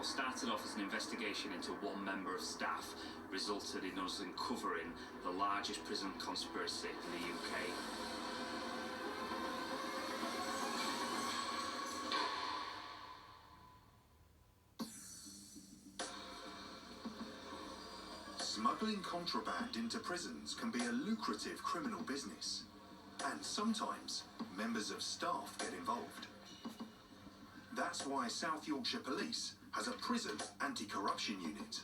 What started off as an investigation into one member of staff resulted in us uncovering the largest prison conspiracy in the UK. Smuggling contraband into prisons can be a lucrative criminal business, and sometimes members of staff get involved. That's why South Yorkshire Police has a prison anti-corruption unit.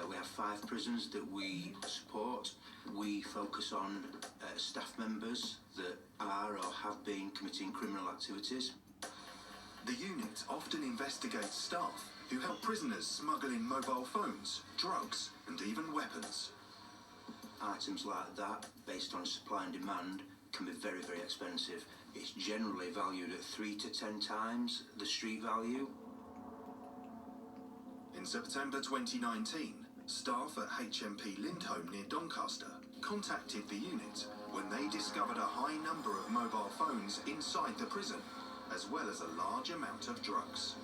We have 5 prisons that we support. We focus on staff members that are or have been committing criminal activities. The unit often investigates staff who help prisoners smuggle in mobile phones, drugs, and even weapons. Items like that, based on supply and demand, can be very, very expensive. It's generally valued at 3 to 10 times the street value. In September 2019, staff at HMP Lindholme near Doncaster contacted the unit when they discovered a high number of mobile phones inside the prison, as well as a large amount of drugs.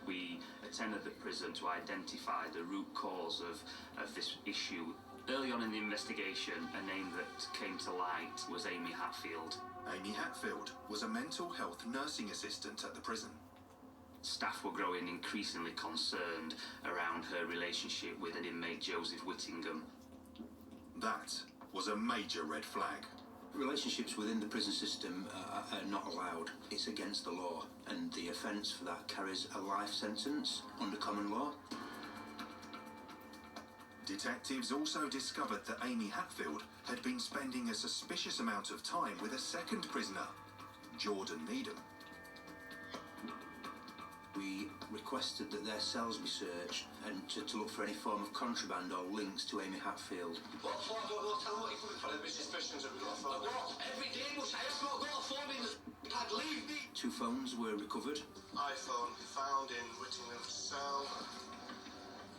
We attended the prison to identify the root cause of this issue. Early on in the investigation, a name that came to light was Amy Hatfield. Amy Hatfield was a mental health nursing assistant at the prison. Staff were growing increasingly concerned around her relationship with an inmate, Joseph Whittingham. That was a major red flag. Relationships within the prison system are not allowed. It's against the law, and the offence for that carries a life sentence under common law. Detectives also discovered that Amy Hatfield had been spending a suspicious amount of time with a second prisoner, Jordan Needham. We requested that their cells be searched and to look for any form of contraband or links to Amy Hatfield. What for? I don't know. Tell me what you're coming for. There's suspicions that we've got a phone. What? Every day, I have not got a phone in the pad. Leave me. 2 phones were recovered. iPhone found in Whittingham's cell.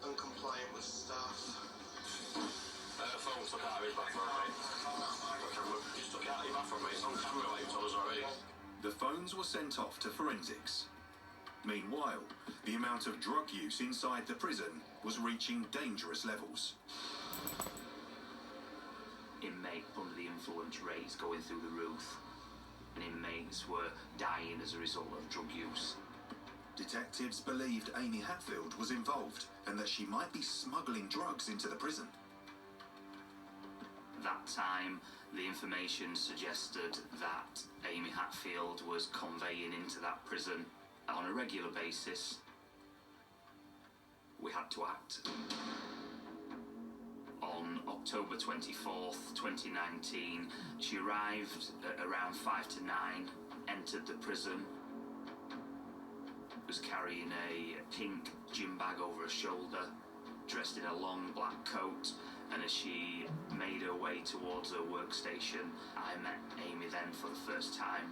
Uncompliant with staff. Phone took out of his bathroom, mate. Just took out of your bathroom, mate. It's on camera, like you told us already. The phones were sent off to forensics. Meanwhile, the amount of drug use inside the prison was reaching dangerous levels. Inmate under the influence rates going through the roof, and inmates were dying as a result of drug use. Detectives believed Amy Hatfield was involved and that she might be smuggling drugs into the prison. That time, the information suggested that Amy Hatfield was conveying into that prison on a regular basis. We had to act. On October 24th, 2019, she arrived at around 5 to 9, entered the prison, was carrying a pink gym bag over her shoulder, dressed in a long black coat, and as she made her way towards her workstation, I met Amy then for the first time.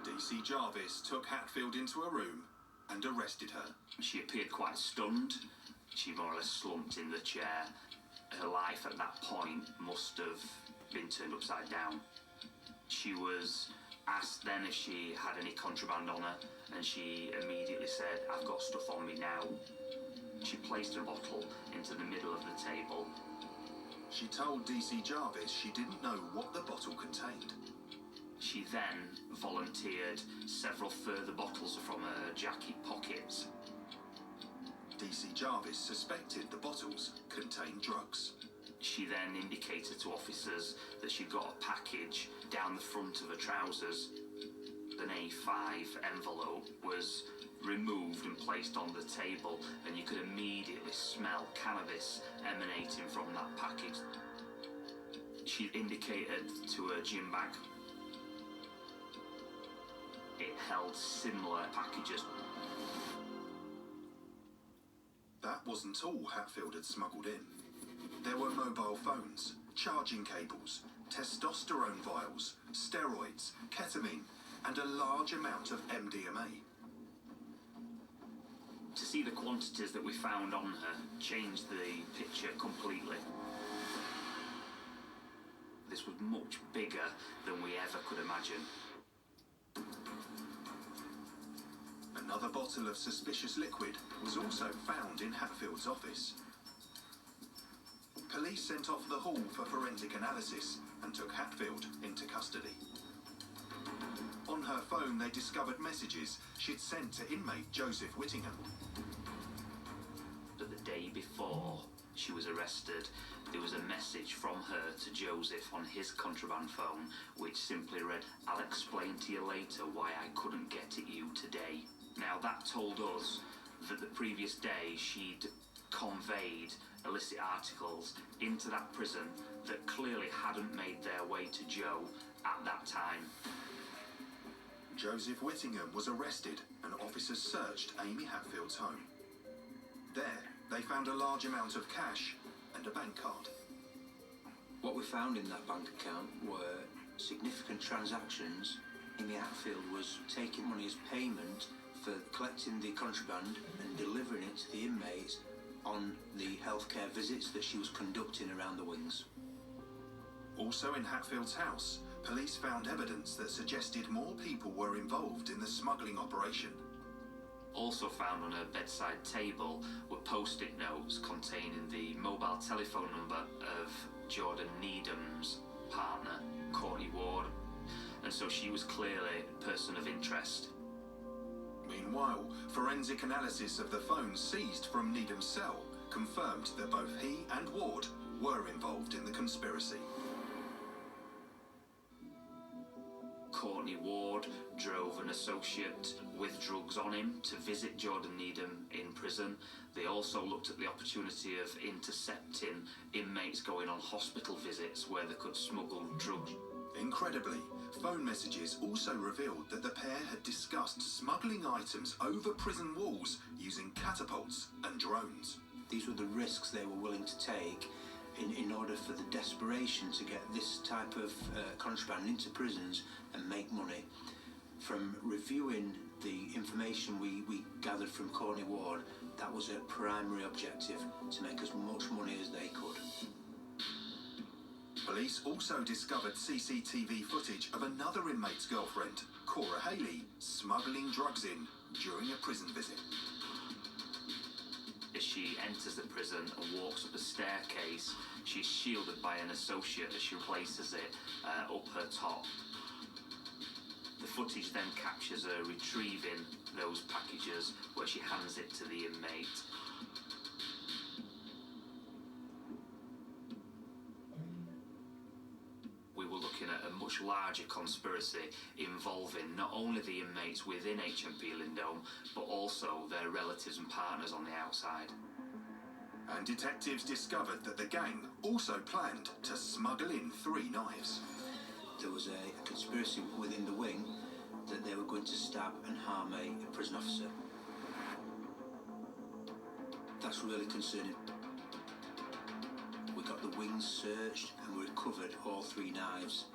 DC Jarvis took Hatfield into a room and arrested her. She appeared quite stunned. She more or less slumped in the chair. Her life at that point must have been turned upside down. She was asked then if she had any contraband on her, and she immediately said, "I've got stuff on me now." She placed her bottle into the middle of the table. She told DC Jarvis she didn't know what the bottle contained. She then volunteered several further bottles from her jacket pockets. DC Jarvis suspected the bottles contained drugs. She then indicated to officers that she'd got a package down the front of her trousers. An A5 envelope was removed and placed on the table, and you could immediately smell cannabis emanating from that package. She indicated to her gym bag. It held similar packages. That wasn't all Hatfield had smuggled in. There were mobile phones, charging cables, testosterone vials, steroids, ketamine, and a large amount of MDMA. To see the quantities that we found on her changed the picture completely. This was much bigger than we ever could imagine. Another bottle of suspicious liquid was also found in Hatfield's office. Police sent off the hall for forensic analysis and took Hatfield into custody. On her phone, they discovered messages she'd sent to inmate Joseph Whittingham. But the day before she was arrested, there was a message from her to Joseph on his contraband phone, which simply read, "I'll explain to you later why I couldn't get at you today." Now that told us that the previous day she'd conveyed illicit articles into that prison that clearly hadn't made their way to Joe at that time. Joseph Whittingham was arrested and officers searched Amy Hatfield's home. There, they found a large amount of cash and a bank card. What we found in that bank account were significant transactions. Amy Hatfield was taking money as payment for collecting the contraband and delivering it to the inmates on the healthcare visits that she was conducting around the wings. Also in Hatfield's house, police found evidence that suggested more people were involved in the smuggling operation. Also found on her bedside table were post-it notes containing the mobile telephone number of Jordan Needham's partner, Courtney Ward, and so she was clearly a person of interest. Meanwhile, forensic analysis of the phone seized from Needham's cell confirmed that both he and Ward were involved in the conspiracy. Courtney Ward drove an associate with drugs on him to visit Jordan Needham in prison. They also looked at the opportunity of intercepting inmates going on hospital visits where they could smuggle drugs. Incredibly, phone messages also revealed that the pair had discussed smuggling items over prison walls using catapults and drones. These were the risks they were willing to take in order for the desperation to get this type of contraband into prisons and make money. From reviewing the information we gathered from Courtney Ward, that was a primary objective, to make as much money as they could. Police also discovered CCTV footage of another inmate's girlfriend, Cora Haley, smuggling drugs in during a prison visit. As she enters the prison and walks up a staircase, she's shielded by an associate as she places it up her top. The footage then captures her retrieving those packages, where she hands it to the inmate. We were looking at a much larger conspiracy involving not only the inmates within HMP Lindholme, but also their relatives and partners on the outside. And detectives discovered that the gang also planned to smuggle in 3 knives. There was a conspiracy within the wing that they were going to stab and harm a prison officer. That's really concerning. We got the wings searched and we recovered all 3 knives,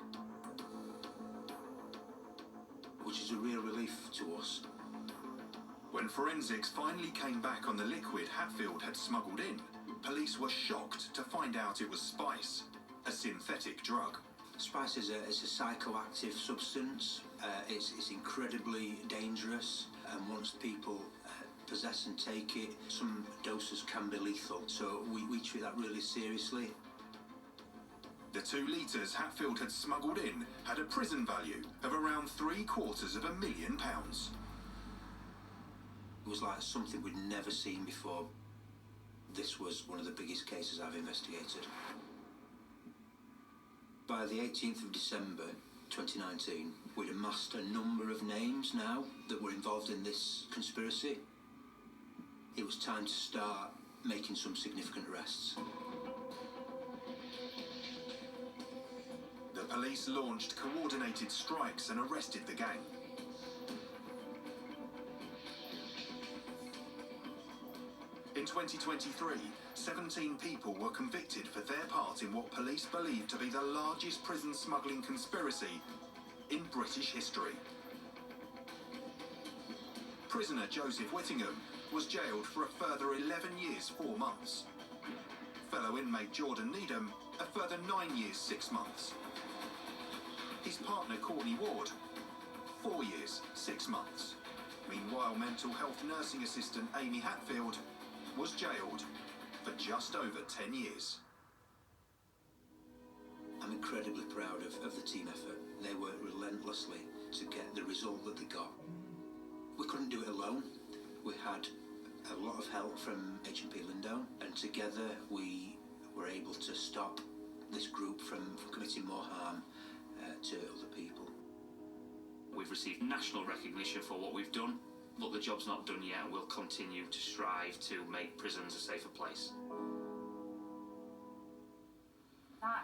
which is a real relief to us. When forensics finally came back on the liquid Hatfield had smuggled in, police were shocked to find out it was spice, a synthetic drug. Spice is a psychoactive substance. It's incredibly dangerous, and once people possess and take it, some doses can be lethal. So we treat that really seriously. The 2 litres Hatfield had smuggled in had a prison value of around £750,000. It was like something we'd never seen before. This was one of the biggest cases I've investigated. By the 18th of December 2019, we'd amassed a number of names now that were involved in this conspiracy. It was time to start making some significant arrests. The police launched coordinated strikes and arrested the gang. In 2023, 17 people were convicted for their part in what police believe to be the largest prison smuggling conspiracy in British history. Prisoner Joseph Whittingham was jailed for a further 11 years, 4 months. Fellow inmate Jordan Needham, a further 9 years, 6 months. His partner Courtney Ward, 4 years, 6 months. Meanwhile, mental health nursing assistant Amy Hatfield was jailed for just over 10 years. I'm incredibly proud of the team effort. They worked relentlessly to get the result that they got. We couldn't do it alone. We had a lot of help from HMP Lindholme, and together we were able to stop this group from committing more harm to other people. We've received national recognition for what we've done, but the job's not done yet. We'll continue to strive to make prisons a safer place.